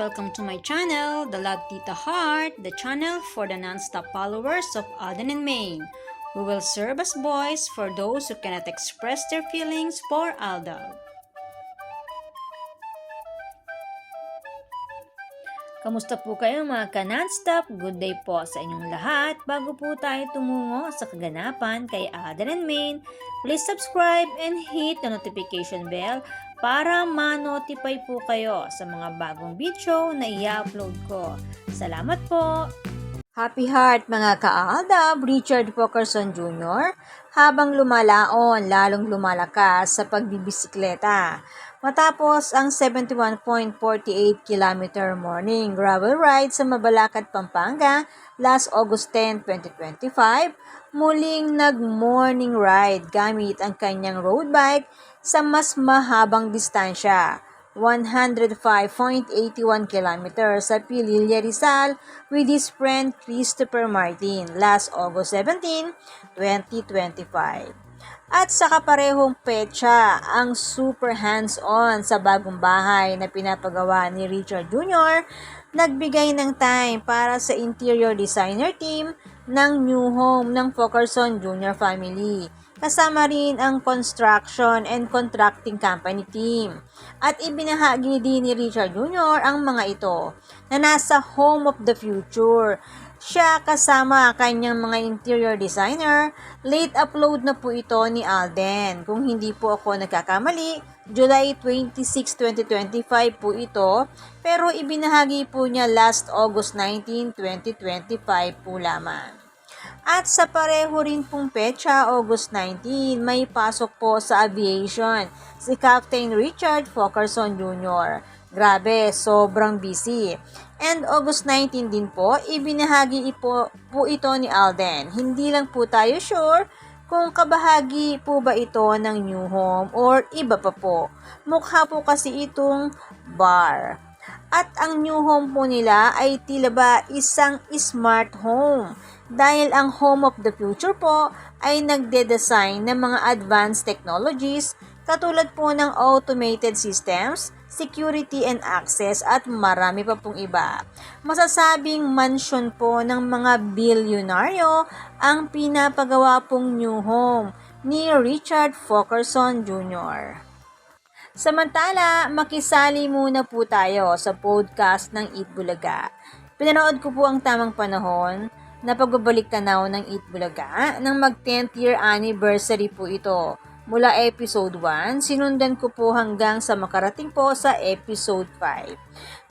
welcome to my channel, The Love Tita Heart, the channel for the non-stop followers of Alden and Maine, who will serve as voice for those who cannot express their feelings for Aldab. Kamusta po kayo mga ka-non-stop? Good day po sa inyong lahat. Bago po tayo tumungo sa kaganapan kay Alden and Maine, please subscribe and hit the notification bell para ma-notify po kayo sa mga bagong video na i-upload ko. Salamat po! Happy heart mga ka-Aldab, Richard Fokerson Jr. Habang lumalaon, lalong lumalakas sa pagbibisikleta. Matapos ang 71.48 km morning gravel ride sa Mabalacat, Pampanga last August 10, 2025, muling nag-morning ride gamit ang kanyang road bike sa mas mahabang distansya, 105.81 km sa Pililla, Rizal with his friend Christopher Martin last August 17, 2025. At sa kaparehong petsa, ang super hands-on sa bagong bahay na pinapagawa ni Richard Jr. nagbigay ng time para sa interior designer team ng new home ng Fokerson Jr. family. Kasama rin ang construction and contracting company team. At ibinahagi din ni Richard Jr. ang mga ito na nasa home of the future. Siya kasama kanyang mga interior designer. Late upload na po ito ni Alden. Kung hindi po ako nagkakamali, July 26, 2025 po ito. Pero ibinahagi po niya last August 19, 2025 po lamang. At sa pareho rin pong petsa, August 19, may pasok po sa aviation si Captain Richard Fokerson Jr. Grabe, sobrang busy. And August 19 din po, ibinahagi po ito ni Alden. Hindi lang po tayo sure kung kabahagi po ba ito ng new home or iba pa po. Mukha po kasi itong bar. At ang new home po nila ay tila ba isang smart home. Dahil ang home of the future po ay nagde-design ng mga advanced technologies katulad po ng automated systems, security and access at marami pa pong iba. Masasabing mansion po ng mga bilyonaryo ang pinapagawa pong new home ni Richard Fokerson Jr. Samantala, makisali muna po tayo sa podcast ng Eat Bulaga. Pinanood ko po ang tamang panahon na pagbabalik tanaw ng Eat Bulaga nang mag 10th year anniversary po ito. Mula episode 1, sinundan ko po hanggang sa makarating po sa episode 5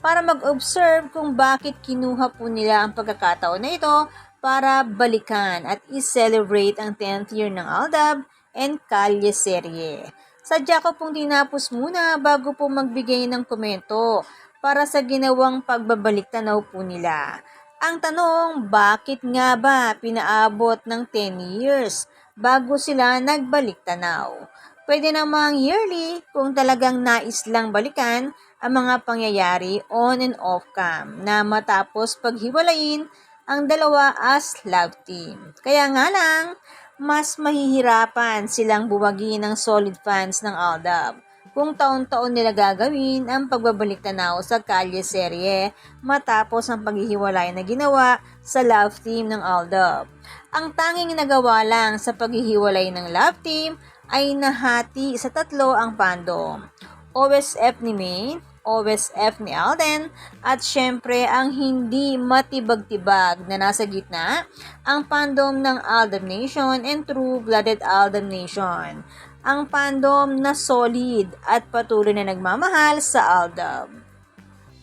para mag-observe kung bakit kinuha po nila ang pagkakataon na ito para balikan at i-celebrate ang 10th year ng Aldab and Kalye serye. Sadya ko pong tinapos muna bago po magbigay ng komento para sa ginawang pagbabalik tanaw po nila. Ang tanong, bakit nga ba pinaabot ng 10 years bago sila nagbalik tanaw? Pwede namang yearly kung talagang nais lang balikan ang mga pangyayari on and off cam na matapos paghiwalayin ang dalawa as love team. Kaya nga lang, mas mahihirapan silang buwagi ng solid fans ng Aldab kung taon-taon nila gagawin ang pagbabalik tanaw sa Kalye serye matapos ang paghihiwalay na ginawa sa love team ng Aldab. Ang tanging nagawa lang sa paghihiwalay ng love team ay nahati sa tatlo ang fandom. OSF ni Maine, OSF ni Alden, at syempre ang hindi matibag-tibag na nasa gitna, ang fandom ng Aldab Nation and True-Blooded Aldab Nation. Ang fandom na solid at patuloy na nagmamahal sa Aldab.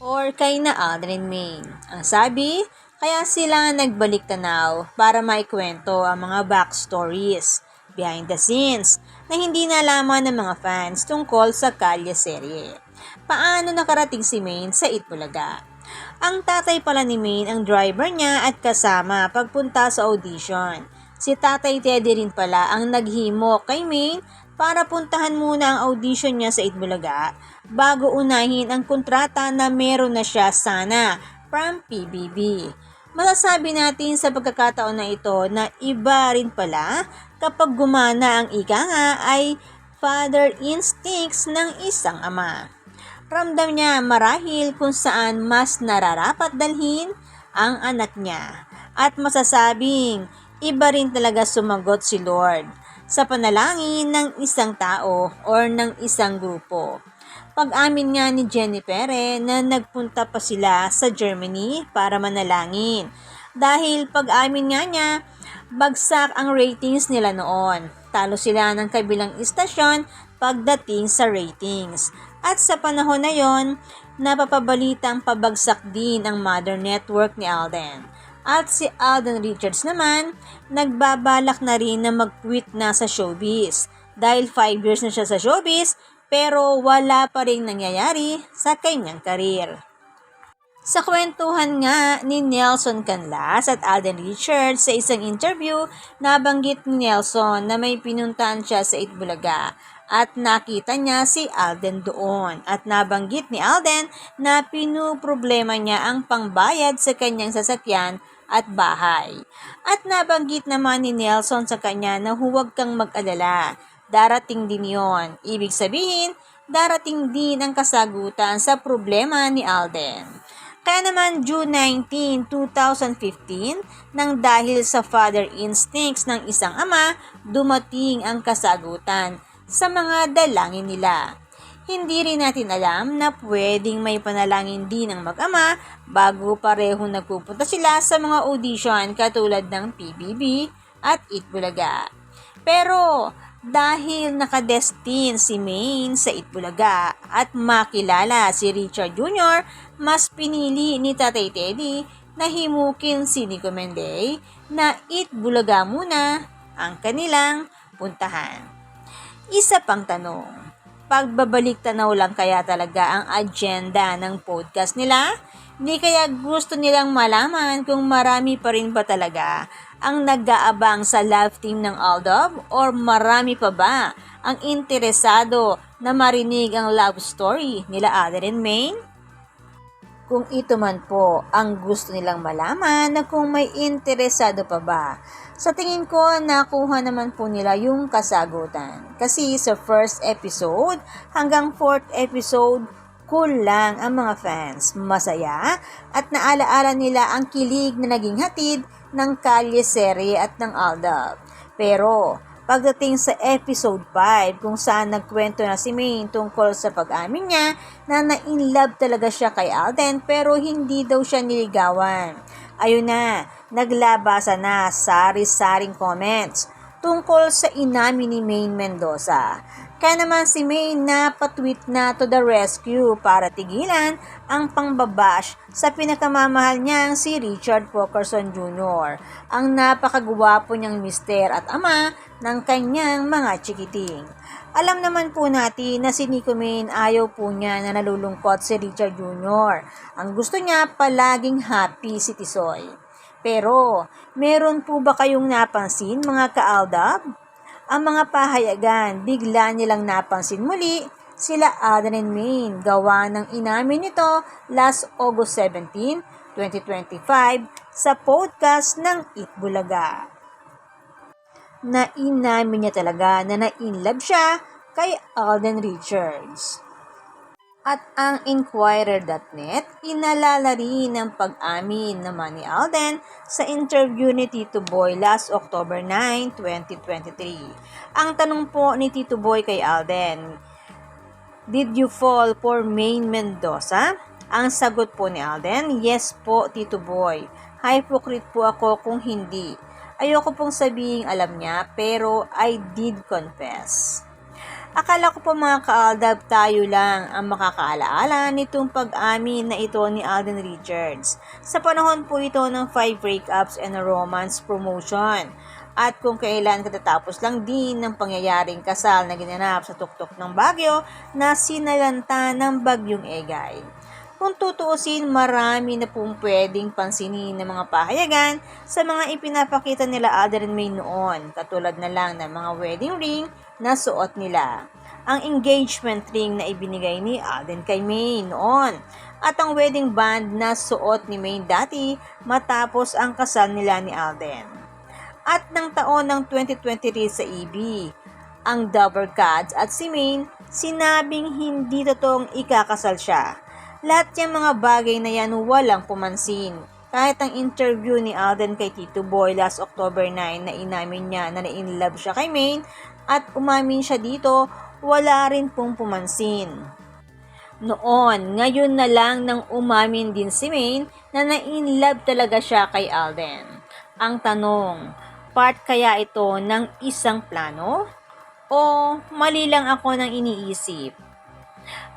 Or kay na Alden and Maine. Ang sabi, kaya sila nagbalik tanaw para maikwento ang mga backstories, behind the scenes, na hindi nalaman ng mga fans tungkol sa Kalye serye. Paano nakarating si Maine sa Itbulaga? Ang tatay pala ni Maine ang driver niya at kasama pagpunta sa audition. Si Tatay Teddy rin pala ang naghimo kay Maine para puntahan muna ang audition niya sa Itbulaga bago unahin ang kontrata na meron na siya sana from PBB. Masasabi natin sa pagkakataon na ito na iba rin pala kapag gumana ang ika nga ay father instincts ng isang ama. Ramdam niya marahil kung saan mas nararapat dalhin ang anak niya. At masasabing iba rin talaga sumagot si Lord sa panalangin ng isang tao or ng isang grupo. Pag-amin nga ni Jennifer na nagpunta pa sila sa Germany para manalangin. Dahil pag-amin nga niya, bagsak ang ratings nila noon. Talo sila ng kabilang istasyon pagdating sa ratings. At sa panahon na yon, napapabalitang pabagsak din ang Mother Network ni Alden. At si Alden Richards naman, nagbabalak na rin na mag-quit na sa showbiz. Dahil 5 years na siya sa showbiz, pero wala pa rin nangyayari sa kanyang karir. Sa kwentuhan nga ni Nelson Canlas at Alden Richards sa isang interview, nabanggit ni Nelson na may pinuntahan siya sa Itbulaga at nakita niya si Alden doon. At nabanggit ni Alden na pinuproblema niya ang pangbayad sa kanyang sasakyan at bahay. At nabanggit naman ni Nelson sa kanya na huwag kang mag-alala. Darating din yon. Ibig sabihin, darating din ang kasagutan sa problema ni Alden. Kaya naman June 19, 2015, nang dahil sa father instincts ng isang ama, dumating ang kasagutan sa mga dalangin nila. Hindi rin natin alam na pwedeng may panalangin din ng mag-ama bago parehong nagpupunta sila sa mga audition katulad ng PBB at Itbulaga. Pero dahil nakadestin si Maine sa Itbulaga at makilala si Richard Jr., mas pinili ni Tatay Teddy na himukin si Nico Menday na Itbulaga muna ang kanilang puntahan. Isa pang tanong, pagbabalik tanaw lang kaya talaga ang agenda ng podcast nila? Di kaya gusto nilang malaman kung marami pa rin ba talaga ang nag-aabang sa love team ng Aldab or marami pa ba ang interesado na marinig ang love story nila Alden and Maine? Kung ito man po ang gusto nilang malaman na kung may interesado pa ba, sa tingin ko nakuha naman po nila yung kasagutan. Kasi sa first episode hanggang 4th episode, cool lang ang mga fans, masaya at naalaala nila ang kilig na naging hatid ng Kalye Serye at ng Aldab. Pero pagdating sa episode 5 kung saan nagkwento na si Maine tungkol sa pag-amin niya na na-inlove talaga siya kay Alden pero hindi daw siya niligawan. Ayun na, naglabasa na sari-saring comments tungkol sa inamin ni Maine Mendoza. Kaya naman si Maine napatweet na to the rescue para tigilan ang pangbabash sa pinakamamahal niyang si Richard Pokerson Jr., ang napakagwapo niyang mister at ama ng kanyang mga chikiting. Alam naman po natin na si Nico Maine ayaw po niya na nalulungkot si Richard Jr. Ang gusto niya palaging happy si Tisoy. Pero meron po ba kayong napansin mga ka-Aldab? Ang mga pahayagan, bigla nilang napansin muli sila Alden and Maine gawa ng inamin nito last August 17, 2025 sa podcast ng Itbulaga. Na inamin niya talaga na na-inlove siya kay Alden Richards. At ang Inquirer.net, inalala rin ang pag-amin naman ni Alden sa interview ni Tito Boy last October 9, 2023. Ang tanong po ni Tito Boy kay Alden, "Did you fall for Maine Mendoza?" Ang sagot po ni Alden, "Yes po, Tito Boy. Hypocrite po ako kung hindi. Ayoko pong sabihin alam niya, pero I did confess." Akala ko po mga ka-Aldab tayo lang ang makakaalaala nitong pag-amin na ito ni Alden Richards. Sa panahon po ito ng 5 breakups and a romance promotion. At kung kailan katatapos lang din ng pangyayaring kasal na ginanap sa tuktok ng Baguio na sinalanta ng Bagyong Egay. Kung tutuusin, marami na pong pwedeng pansinin ng mga pahayagan sa mga ipinapakita nila Alden and Maine noon, katulad na lang ng mga wedding ring na suot nila, ang engagement ring na ibinigay ni Alden kay Maine noon, at ang wedding band na suot ni Maine dati matapos ang kasal nila ni Alden. At ng taon ng 2023 sa EB, Ang Dover Cats at si Maine sinabing hindi totoong ikakasal siya. Lahat yung mga bagay na yan walang pumansin. Kahit ang interview ni Alden kay Tito Boy last October 9 na inamin niya na na-inlove siya kay Maine at umamin siya dito, wala rin pong pumansin. Noon, ngayon na lang nang umamin din si Maine na na-inlove talaga siya kay Alden. Ang tanong, part kaya ito ng isang plano? O mali lang ako nang iniisip?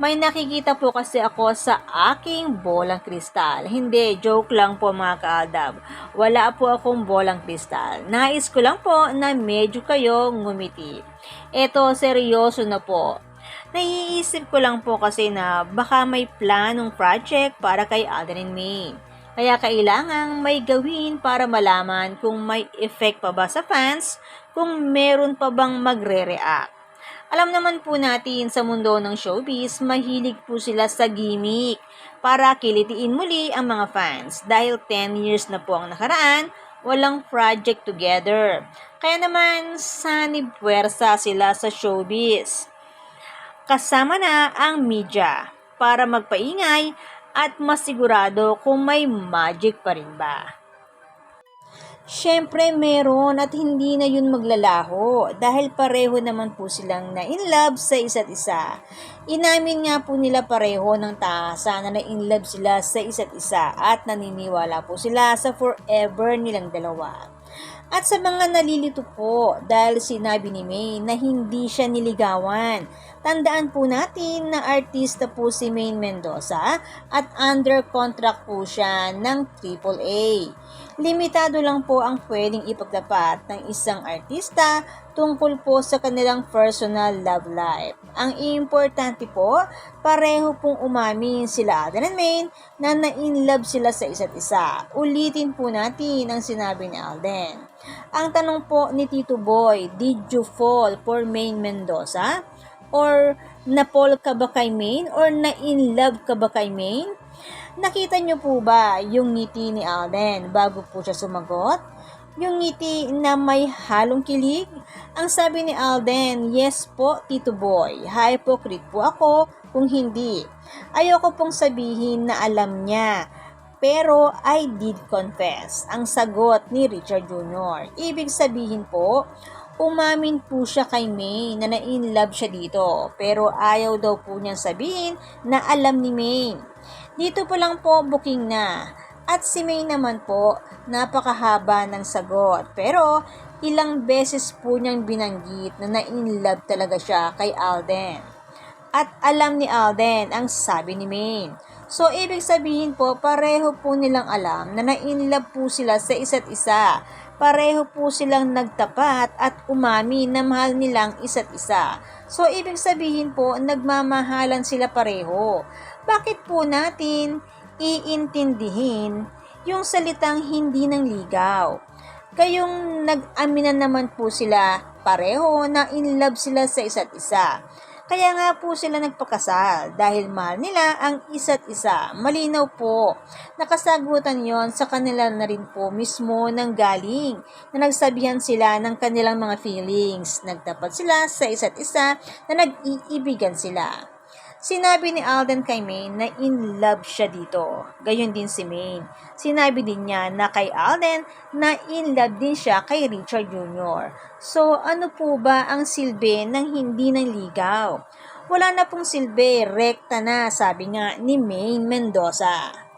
May nakikita po kasi ako sa aking bolang kristal. Hindi, joke lang po mga kaaldab. Wala po akong bolang kristal. Nais ko lang po na medyo kayo ngumiti. Eto, seryoso na po. Naiisip ko lang po kasi na baka may planong project para kay Alden and May. Kaya kailangang may gawin para malaman kung may effect pa ba sa fans, kung meron pa bang magre-react. Alam naman po natin sa mundo ng showbiz, mahilig po sila sa gimmick para kilitiin muli ang mga fans. Dahil 10 years na po ang nakaraan, walang project together. Kaya naman, sanib puwersa sila sa showbiz. Kasama na ang media para magpaingay at masigurado kung may magic pa rin ba. Siyempre meron at hindi na yun maglalaho dahil pareho naman po silang na-inlove sa isa't isa. Inamin nga po nila pareho ng taasa na na-inlove sila sa isa't isa at naniniwala po sila sa forever nilang dalawa. At sa mga nalilito po dahil sinabi ni May na hindi siya niligawan. Tandaan po natin na artista po si Maine Mendoza at under contract po siya ng AAA. Limitado lang po ang pwedeng ipagdapat ng isang artista tungkol po sa kanilang personal love life. Ang importante po, pareho pong umamin sila Alden and Maine na na-inlove sila sa isa't isa. Ulitin po natin ang sinabi ni Alden. Ang tanong po ni Tito Boy, did you fall for Maine Mendoza? Or na-fall ka ba kay Maine? Or na-inlove ka ba kay Maine? Nakita niyo po ba yung ngiti ni Alden bago po siya sumagot? Yung ngiti na may halong kilig? Ang sabi ni Alden, yes po, Tito Boy. Hypocrite po ako kung hindi. Ayoko pong sabihin na alam niya. Pero I did confess. Ang sagot ni Richard Jr. Ibig sabihin po, umamin po siya kay May na na-inlove siya dito. Pero ayaw daw po niyang sabihin na alam ni May. Dito po lang po booking na. At si May naman po, napakahaba ng sagot. Pero ilang beses po niyang binanggit na na-inlove talaga siya kay Alden. At alam ni Alden ang sabi ni May. So, ibig sabihin po, pareho po nilang alam na na-inlove po sila sa isa't isa. Pareho po silang nagtapat at umamin na mahal nilang isa't isa. So, ibig sabihin po, nagmamahalan sila pareho. Bakit po natin iintindihin yung salitang hindi ng ligaw? Kayong nag-aminan naman po sila pareho na in love sila sa isa't isa. Kaya nga po sila nagpakasal dahil mahal nila ang isa't isa. Malinaw po. Nakasagutan yon sa kanila na rin po mismo ng galing na nagsabihan sila ng kanilang mga feelings. Nagtapat sila sa isa't isa na nag-iibigan sila. Sinabi ni Alden kay Maine na in love siya dito. Gayon din si Maine. Sinabi din niya na kay Alden na in love din siya kay Richard Jr. So, ano po ba ang silbi ng hindi ng ligaw? Wala na pong silbi, rekta na, sabi nga ni Maine Mendoza.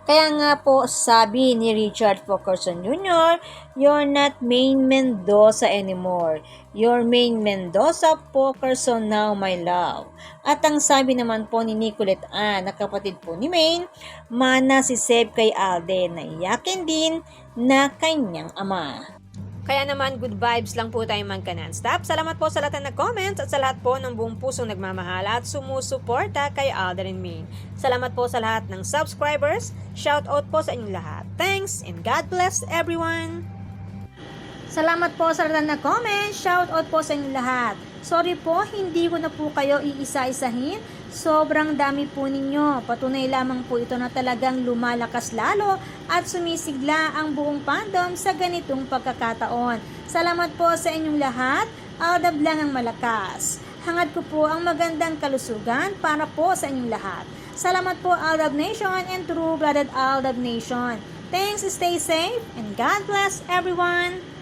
Kaya nga po sabi ni Richard Fulkerson Jr., you're not Maine Mendoza anymore. You're Maine Mendoza Fulkerson now, my love. At ang sabi naman po ni Nicolette Ann, na kapatid po ni Maine, mana si Seb kay Alden na iyakin din na kanyang ama. Kaya naman, good vibes lang po tayo magka-non-stop. Salamat po sa lahat ng nag-comments at sa lahat po ng buong pusong nagmamahal at sumusuporta kay Alden and Maine. Salamat po sa lahat ng subscribers. Shout out po sa inyong lahat. Thanks and God bless everyone! Salamat po sa lahat ng nag-comment. Shout out po sa inyong lahat. Sorry po, hindi ko na po kayo iisa-isahin. Sobrang dami po ninyo. Patunay lamang po ito na talagang lumalakas lalo at sumisigla ang buong fandom sa ganitong pagkakataon. Salamat po sa inyong lahat. Aldab lang ang malakas. Hangad ko po ang magandang kalusugan para po sa inyong lahat. Salamat po Aldab Nation and True-Blooded Aldab Nation. Thanks, stay safe, and God bless everyone!